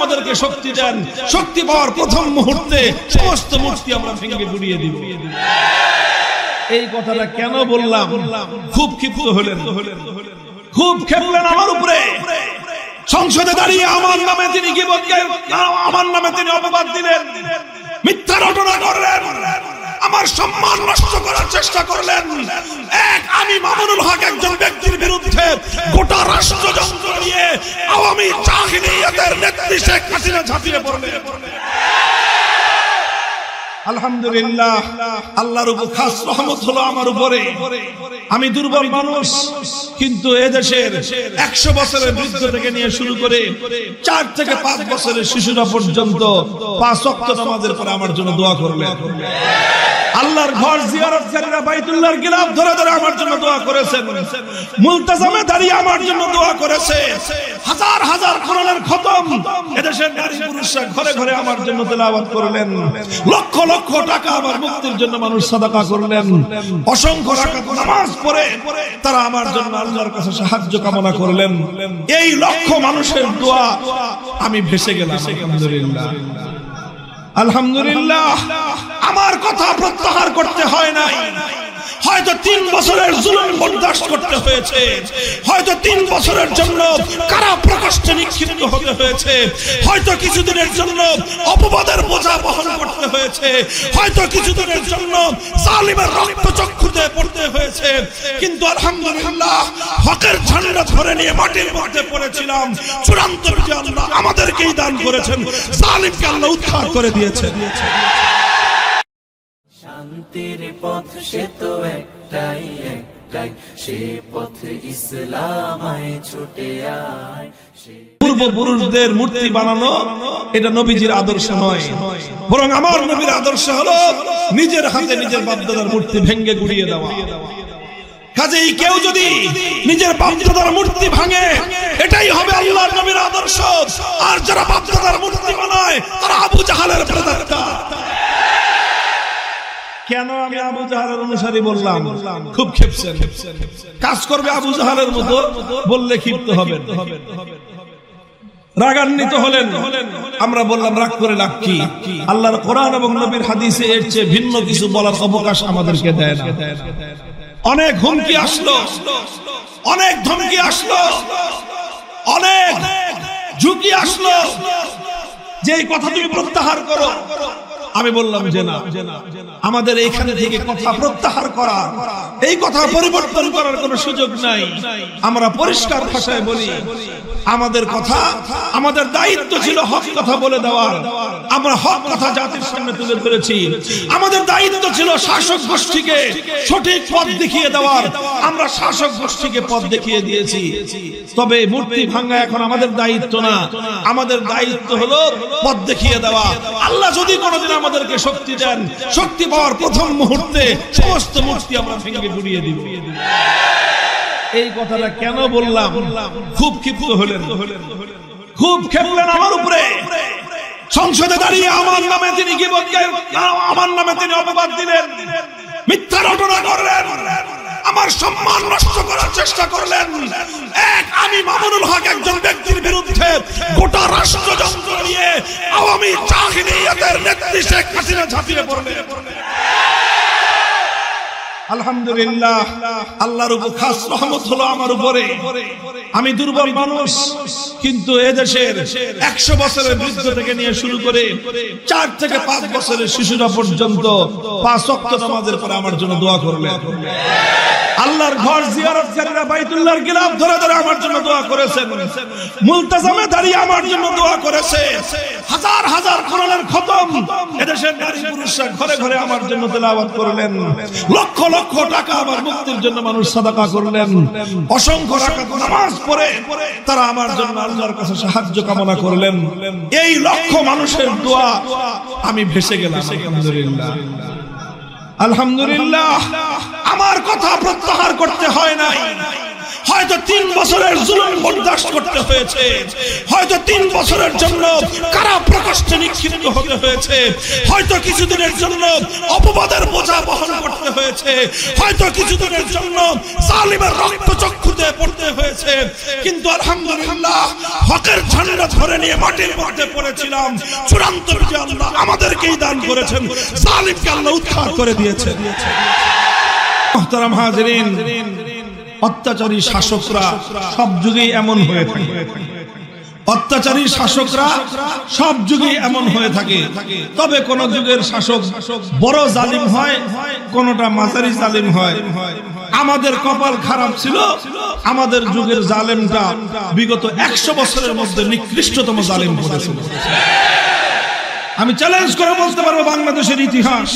আমাদেরকে শক্তি দেন, শক্তি পাওয়ার প্রথম মুহূর্তে সমস্ত মূর্তি আমরা ভেঙে গুড়িয়ে দিব। এই কথাটা কেন বললাম? খুব ক্ষিপ্ত হলেন, খুব খেপলেন আমার উপরে। সংসদে দাঁড়িয়ে আমার নামে তিনি গীবত গাইলেন, আমার নামে তিনি অপবাদ দিলেন, মিথ্যা রটনা করলেন, আমার সম্মান নষ্ট করার চেষ্টা করলেন। এক আমি মামুনুল হক একজন ব্যক্তির বিরুদ্ধে গোটা রাষ্ট্রযন্ত্র নিয়ে আওয়ামী জাহিলিয়াতের নেত্রী শেখ হাসিনা ঝাঁপিয়ে পড়লেন। আলহামদুলিল্লাহ, আল্লাহর উপর খাস রহমত হলো আমার উপরে। আমি দুর্বল মানুষ, কিন্তু এদেশের 100 বছরের বৃদ্ধ থেকে নিয়ে শুরু করে 4 থেকে 5 বছরের শিশুরা পর্যন্ত 5 ওয়াক্ত নামাজের পরে আমার জন্য দোয়া করলেন। আল্লাহর ঘর জিয়ারতকারীরা বাইতুল্লাহর গিলাফ ধরে ধরে আমার জন্য দোয়া করেছেন, মুলতাজামে দাঁড়িয়ে আমার জন্য দোয়া করেছে। হাজার হাজার কোরআনের খতম এদেশের নারী পুরুষরা ঘরে ঘরে আমার জন্য তেলাওয়াত করলেন। লক্ষ লক্ষ টাকা আমার মুক্তির জন্য মানুষ সাদাকা করলেন। অসংখ্য রাকাত নামাজ পড়ে তারা আমার জন্য আল্লাহর কাছে সাহায্য কামনা করলেন। এই লক্ষ মানুষের দোয়া আমি ভেসে গেলাম। আলহামদুলিল্লাহ, আলহামদুলিল্লাহ। আমার কথা প্রত্যাহার করতে হয় নাই। হয়তো 3 বছরের জুলুম বরদাস্ত করতে হয়েছে, হয়তো 3 বছরের জন্য কারা প্রকোষ্ঠে নিক্ষিপ্ত হতে হয়েছে, হয়তো কিছুদিনের জন্য অপবাদের বোঝা বহন করতে হয়েছে, হয়তো কিছুদিনের জন্য জালিমের রক্তচক্ষুতে পড়তে হয়েছে, কিন্তু আলহামদুলিল্লাহ হকের ঝান্ডা ধরে নিয়ে মাটির মধ্যে পড়েছিলাম। চূড়ান্ত বিজয় আল্লাহ আমাদেরকেই দান করেছেন, জালিমকে আল্লাহ উদ্ধার করে দিয়েছেন। শান্তির পথ সে তো একটাই একটাই, সে পথে ইসলামায় ছুটে আয়। পূর্বপুরুষদের মূর্তি বানানো এটা নবীজির আদর্শ নয়, বরং আমার নবীর আদর্শ হলো নিজের হাতে নিজের বাপদাদার মূর্তি ভেঙে গুড়িয়ে দেওয়া। কাজেই কেউ যদি নিজের বাপদাদার মূর্তি ভাঙে, এটাই হবে আল্লাহর নবীর আদর্শ। আর যারা বাপদাদার মূর্তি বানায় তারা আবু জাহালের প্রেতাত্মা। কেন আমি আবু জাহালের অনুসারী বললাম? খুব খেপছেন, কাজ করবে আবু জাহালের মতো বললে ক্ষিপ্ত হবেন, রাগান্বিত হলেন। আমরা বললাম রাগ করে লাভ কি? আল্লাহর কোরআন এবং নবীর হাদিসে এর চেয়ে ভিন্ন কিছু বলার অবকাশ আমাদেরকে দেয় না। অনেক হুমকি আসলো, অনেক ধমকি আসলো, অনেক ঝুঁকি আসলো যে এই কথা তুমি প্রত্যাহার করো। আমি বললাম যে না, আমাদের এইখানে থেকে কথা প্রত্যাহার করা, এই কথা পরিবর্তন করার কোনো সুযোগ নাই। আমরা পরিষ্কার ভাষায় বলি, আমাদের কথা, আমাদের দায়িত্ব ছিল হক কথা বলে দেওয়ার। আমরা হক কথা জাতির সামনে তুলে ধরেছি। আমাদের দায়িত্ব ছিল শাসক গোষ্ঠীকে সঠিক পথ দেখিয়ে দেওয়ার। আমরা শাসক গোষ্ঠীকে পথ দেখিয়ে দিয়েছি। তবে মূর্তি ভাঙা এখন আমাদের দায়িত্ব না, আমাদের দায়িত্ব হলো পথ দেখিয়ে দেওয়া। আল্লাহ যদি কোনোদিন আমাদেরকে শক্তি দেন, শক্তি পাওয়ার প্রথম মুহূর্তে সমস্ত মূর্তি আমরা ভেঙে গুড়িয়ে দিব। এই কথাটা কেন বললাম? খুব ক্ষিপ্ত হলেন, খুব খেপলেন আমার উপরে। সংসদে দাঁড়িয়ে আমার নামে তিনি গীবত গাইলেন, আমার নামে তিনি অপবাদ দিলেন, মিথ্যা রটনা করলেন, আমার সম্মান নষ্ট করার চেষ্টা করলেন। এক আমি মামুনুল হক একজন ব্যক্তির বিরুদ্ধে গোটা রাষ্ট্রযন্ত্র নিয়ে আওয়ামী জাহিলিয়াতের নেত্রী শেখ হাসিনা ঝাঁপিয়ে পড়লেন। আলহামদুলিল্লাহ, আল্লাহর উপর খাস রহমত হলো আমার উপরে। আমি দুর্বল মানুষ, কিন্তু এদেশের 100 বছরের বৃদ্ধ থেকে নিয়ে শুরু করে 4 থেকে 5 বছরের শিশুরা পর্যন্ত 5 ওয়াক্ত নামাজের পরে আমার জন্য দোয়া করলেন। আল্লাহর ঘর জিয়ারতকারীরা বাইতুল্লাহর গিলাফ ধরে ধরে আমার জন্য দোয়া করেছেন, মুলতাজামে দাঁড়িয়ে আমার জন্য দোয়া করেছে। হাজার হাজার কোরআনের খতম এদেশের নারী পুরুষরা ঘরে ঘরে আমার জন্য তেলাওয়াত করলেন। লক্ষ লক্ষ টাকা আমার মুক্তির জন্য মানুষ সাদাকা করলেন। অসংখ্য রাকাত নামাজ পড়ে তারা আমার জন্য আল্লাহর কাছে সাহায্য কামনা করলেন। এই লক্ষ মানুষের দোয়া আমি ভেসে গেলাম। আলহামদুলিল্লাহ, আলহামদুলিল্লাহ। আমার কথা প্রত্যাহার করতে হয় নাই। হয়তো 3 বছরের জুলুম বরদাস্ত করতে হয়েছে, হয়তো 3 বছরের জন্য কারা প্রকোষ্ঠে নিক্ষিপ্ত হতে হয়েছে, হয়তো কিছুদিনের জন্য অপবাদের বোঝা বহন করতে হয়েছে, হয়তো কিছুদিনের জন্য জালিমের রক্তচক্ষুতে পড়তে হয়েছে, কিন্তু আলহামদুলিল্লাহ হকের ঝান্ডা ধরে নিয়ে মাটির মধ্যে পড়েছিলাম। চূড়ান্ত বিজয় আল্লাহ আমাদেরকেই দান করেছেন, জালিমকে আল্লাহ উদ্ধার করে দিয়েছেন। মুহতারাম হাজিরিন, অত্যাচারী শাসকরা সব যুগেই এমন হয়ে থাকে, অত্যাচারী শাসকরা সব যুগেই এমন হয়ে থাকে। তবে কোন যুগের শাসক বড় জালিম হয়, কোনটা মাঝারি জালিম হয়। আমাদের কপাল খারাপ ছিল, আমাদের যুগের জালেমটা বিগত 100 বছরের মধ্যে নিকৃষ্টতম জালিম করেছিল। আমি চ্যালেঞ্জ করে বলতে পারবো, বাংলাদেশের ইতিহাস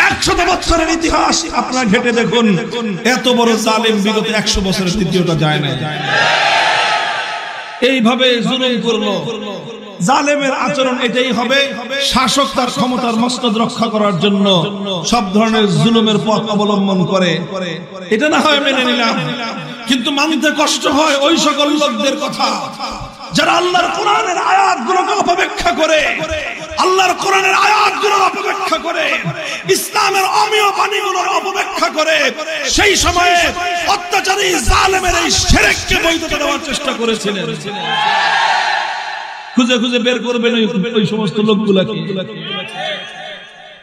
100 বছরের ইতিহাস আপনারা ঘেটে দেখুন, এত বড় জালিম বিগত 100 বছরের দ্বিতীয়টা যায় না। এইভাবে জুলুম করলো, জালেমের আচরণ এটাই হবে। শাসক তার ক্ষমতার মসনদ রক্ষা করার জন্য সব ধরনের জুলুমের পথ অবলম্বন করে, এটা না হয় মেনে নিলাম, কিন্তু মানতে কষ্ট হয় ওই সকল লোকদের কথা যারা আল্লাহর কোরআনের আয়াতগুলোকে অপব্যাখ্যা করে, আল্লাহর কোরআনের আয়াতগুলোর অপব্যাখ্যা করে, ইসলামের অমীয় বাণীগুলোর অপব্যাখ্যা করে, সেই সময়ে অত্যাচারী জালেমের এই শিরককে বৈধতা দেওয়ার চেষ্টা করেছিলেন। খুঁজে খুঁজে বের করবেন ওই সমস্ত লোকগুলোকে,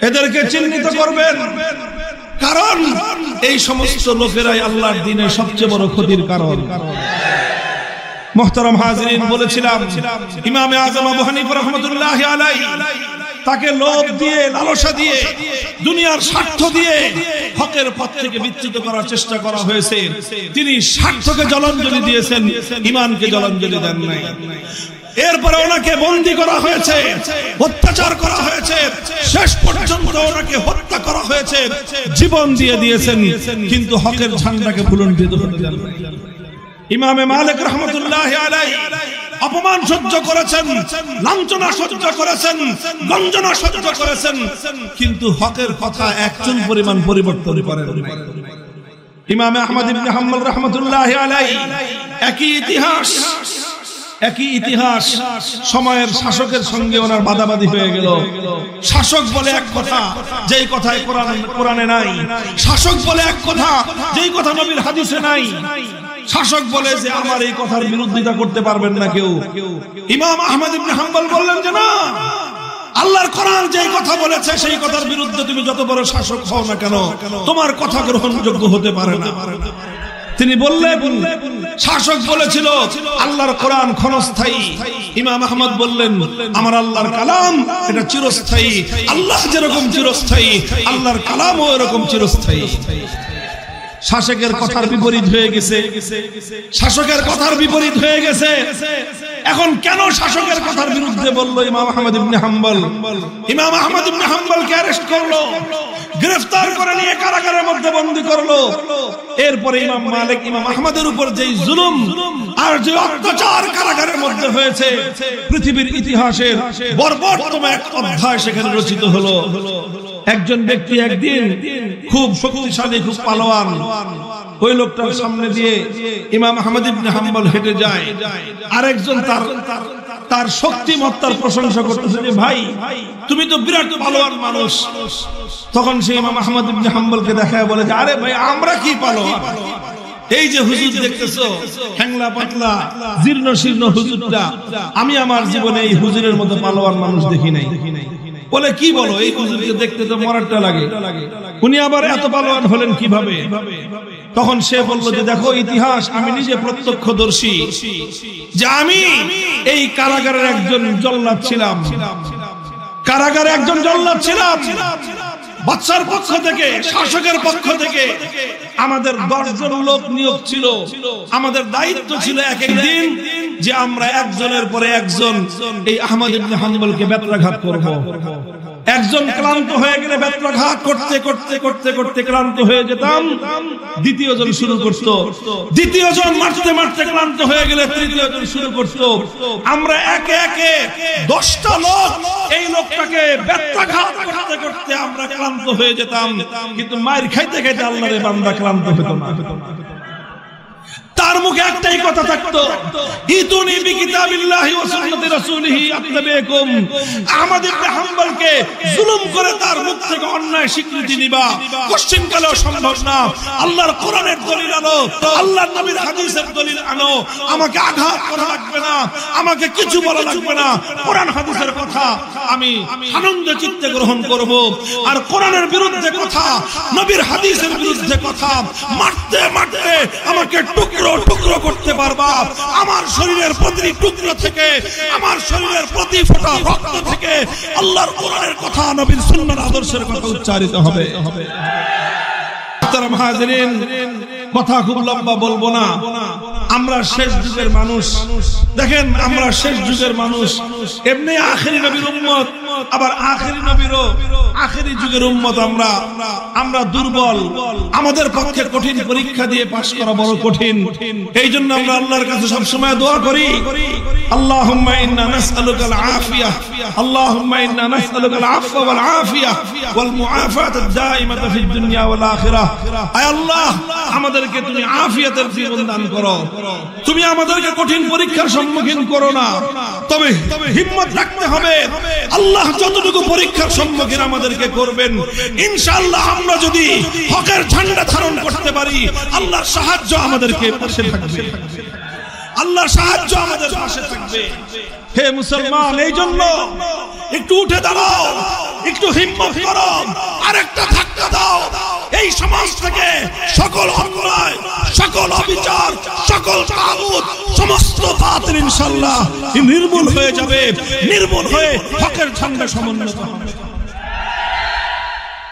এদেরকে চিহ্নিত করবেন, কারণ এই সমস্ত লোকেরাই আল্লাহর দ্বীনের সবচেয়ে বড় ক্ষতির কারণ। মুহতারাম হাজিরিন, বলেছিলাম ইমামে আযম আবু হানিফা রাহমাতুল্লাহি আলাইহি তাকে লোভ দিয়ে, লালসা দিয়ে, দুনিয়ার স্বার্থ দিয়ে হকের পথ থেকে বিচ্যুত করার চেষ্টা করা হয়েছে। তিনি স্বার্থকে জলাঞ্জলি দিয়েছেন, ঈমানকে জলাঞ্জলি দেন নাই। এরপরে ওনাকে বন্দী করা হয়েছে, অত্যাচার করা হয়েছে, শেষ পর্যন্ত ওনাকে হত্যা করা হয়েছে, জীবন দিয়ে দিয়েছেন, কিন্তু হকের ঝান্ডাকে ভুলণ্ঠিত হতে দেন নাই। ইমামে মালিক রাহমাতুল্লাহি আলাইহি অপমান সহ্য করেছেন, লাঞ্ছনা সহ্য করেছেন, গঞ্জনা সহ্য করেছেন, কিন্তু হকের কথা এক চুল পরিমাণ পরিবর্তন করেন নাই। ইমামে আহমদ ইবনে হাম্বল রাহমাতুল্লাহি আলাইহি একই ইতিহাস সময়ের শাসকের সঙ্গে ওনার বাদাবাদি হয়ে গেল। শাসক বলে এক কথা, যেই কথায় কোরআনে নাই। শাসক বলে এক কথা, যেই কথা নবীর হাদিসে নাই। শাসক বলে যে আমার এই কথার বিরোধিতা করতে পারবেন না কেউ। ইমাম আহমদ ইবনে হাম্বল বললেন যে না, আল্লাহর কোরআন যেই কথা বলেছে সেই কথার বিরুদ্ধে তুমি যত বড় শাসক হও না কেন, তোমার কথা গ্রহণযোগ্য হতে পারে না। তিনি বললেন, শাসক বলেছিল আল্লাহর কোরআন ক্ষণস্থায়ী। ইমাম আহমদ বললেন, আমার আল্লাহর কালাম এটা চিরস্থায়ী। আল্লাহ যেরকম চিরস্থায়ী, আল্লাহর কালামও এরকম চিরস্থায়ী। শাসকের কথার বিপরীত হয়ে গেছে, শাসকের কথার বিপরীত হয়ে গেছে। এখন কেন শাসকের কথার বিরুদ্ধে বললো ইমাম আহমদ ইবনে হাম্বল? ইমাম আহমদ ইবনে হাম্বলকে অ্যারেস্ট করলো, গ্রেফতার করে নিয়ে কারাগারের মধ্যে বন্দী করলো। এরপরে ইমাম মালিক ইমাম আহমদের উপর যেই জুলুম আর যে অত্যাচার কারাগারের মধ্যে হয়েছে, পৃথিবীর ইতিহাসের বর্বরতম এক অধ্যায় সেখানে রচিত হলো। একজন ব্যক্তি একদিন খুব শক্তিশালী, খুব পালোয়ান, ওই লোকটার সামনে দিয়ে ইমাম আহমদ ইবনে হাম্বল হেঁটে যায়। আরেকজন তার শক্তিমত্তার প্রশংসা করতেছে যে ভাই তুমি তো বিরাট পালোয়ান মানুষ। তখন সে ইমাম আহমদ ইবনে হাম্বলকে দেখায় বলে যে আরে ভাই আমরা কি পালোয়ান, এই যে হুজুর দেখতেছো হ্যাংলা পাতলা জীর্ণ শীর্ণ হুজুরটা, আমি আমার জীবনে এই হুজুরের মতো পালোয়ান মানুষ দেখি নাই। বলে কি বলো, এই হুজুরকে দেখতে তো মরারটা লাগে, উনি আবার এত পালোয়ান হলেন কিভাবে? তখন সে বলল যে দেখো ইতিহাস আমি নিজে প্রত্যক্ষদর্শী, যে আমি এই কারাগারের একজন জল্লাদ ছিলাম, কারাগারে একজন জল্লাদ ছিলাম। বাদশার পক্ষ থেকে, শাসকের পক্ষ থেকে আমাদের 10 জন লোক নিয়োগ ছিল। আমাদের দায়িত্ব ছিল এক একদিন যে আমরা একজনের পরে একজন এই আহমদ ইবনে হাম্বলকে বেত্রাঘাত করব। একজন ক্লান্ত হয়ে গেলে বেত্রাঘাত করতে করতে করতে করতে ক্লান্ত হয়ে যেতাম, দ্বিতীয় জন শুরু করত, দ্বিতীয় জন মারতে মারতে ক্লান্ত হয়ে গেলে তৃতীয় জন শুরু করত। আমরা একে একে 10টা লোক এই লোকটাকে বেত্রাঘাত করতে করতে আমরা ক্লান্ত হয়ে যেতাম, কিন্তু মায়ের খাইতে খাইতে আল্লাহর বান্দা ক্লান্ত হতো না। তার মুখে একটাই কথা থাকতো, ইতুনি বিকিতাবিল্লাহি ওয়া সুন্নতি রাসূলিহি আতবিকুম। আহমদ ইবনে হাম্বলকে জুলুম করে তার মুখ থেকে অন্যায় স্বীকৃতি নিবা কোশ্চেন কালেও সম্ভব না। আল্লাহর কোরআনের দলিল আনো, আল্লাহর নবীর হাদিসের দলিল আনো। আমাকে আঘাত করা লাগবে না, আমাকে কিছু বলা লাগবে না। কোরআন হাদিসের কথা আমি আনন্দ চিত্তে গ্রহণ করব। আর কোরআনের বিরুদ্ধে কথা, নবীর হাদিসের বিরুদ্ধে কথা মারতে মারতে আমাকে টুকরো টুকরো করতে পারবা। আমার শরীরের প্রতিটি টুকরো থেকে, আমার শরীরের প্রতি ফোঁটা রক্ত থেকে আল্লাহর কোরআনের কথা, নবীর সুন্নাহর আদর্শের কথা উচ্চারিত হবে। মুহতারাম হাজিরিন, কথা খুব লম্বা বলবো না। আমরা শেষ যুগের মানুষ, দেখেন আমরা শেষ যুগের মানুষ। এমনি আখেরি নবীর উম্মত, আবার আখেরি নবীরও আখেরি যুগের উম্মত। আমরা দুর্বল, আমাদের পক্ষে কঠিন পরীক্ষা দিয়ে পাশ করা বড় কঠিন। এই জন্য আমরা আল্লাহর কাছে সবসময় দোয়া করি, আল্লাহুম্মা ইন্না নাসআলুকাল আফিয়া, আল্লাহুম্মা ইন্না নাসআলুকাল আফওয়া ওয়াল আফিয়া ওয়াল মুআফাতাদ দাইমাতা ফিদ দুনিয়া ওয়াল আখিরাহ। আয় আল্লাহ, আমাদেরকে তুমি আফিয়াতের জীবন দান করো, তুমি আমাদেরকে কঠিন পরীক্ষার সম্মুখীন করো না। তবে হিম্মত রাখতে হবে, আল্লাহ যতটুকু পরীক্ষার সম্মুখীন আমাদেরকে করবেন, ইনশাআল্লাহ আমরা যদি হকের ঝান্ডা ধারণ করতে পারি, আল্লাহর সাহায্য আমাদেরকে পাশে থাকবে, আল্লাহর সাহায্য আমাদের পাশে থাকবে। হে মুসলমান, এই জন্য একটু উঠে দাঁড়াও, একটু হিম্মত করো, আরেকটা ধাক্কা দাও। এই সমাজ থেকে সকল অন্যায়, সকল অবিচার, সকল তাগুত, সমস্ত বাতিল ইনশাআল্লাহ নির্মূল হয়ে যাবে। নির্মূল হয়ে হকের ঝান্ডা সমুন্নত হবে।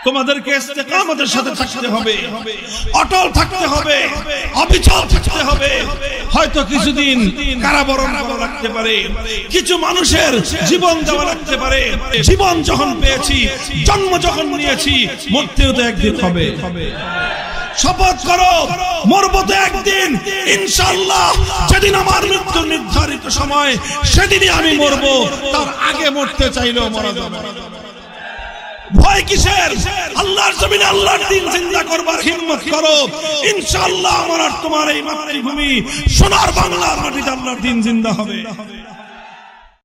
তোমাদেরকে ইস্তেকামতের সাথে থাকতে হবে, অটল থাকতে হবে, অবিচল থাকতে হবে। হয়তো কিছুদিন কারাবরণ করা লাগতে পারে, কিছু মানুষের জীবন দেওয়া লাগতে পারে। জীবন যখন পেয়েছি, জন্ম যখন নিয়েছি, মরতেও তো একদিন হবে। শপথ করো, মরবো তো একদিন ইনশাআল্লাহ। যেদিন আমার মৃত্যু নির্ধারিত সময়, সেদিনই আমি মরবো। তার আগে মরতে চাইলেও মরা যাবে। ভয় কিসের? আল্লাহর জমিনে আল্লাহর দ্বীন জিন্দা করবার হিম্মত করো। ইনশাআল্লাহ আমার আর তোমার এই মাতৃভূমি সোনার বাংলার মাটিতে আল্লাহর দ্বীন জিন্দা হবে।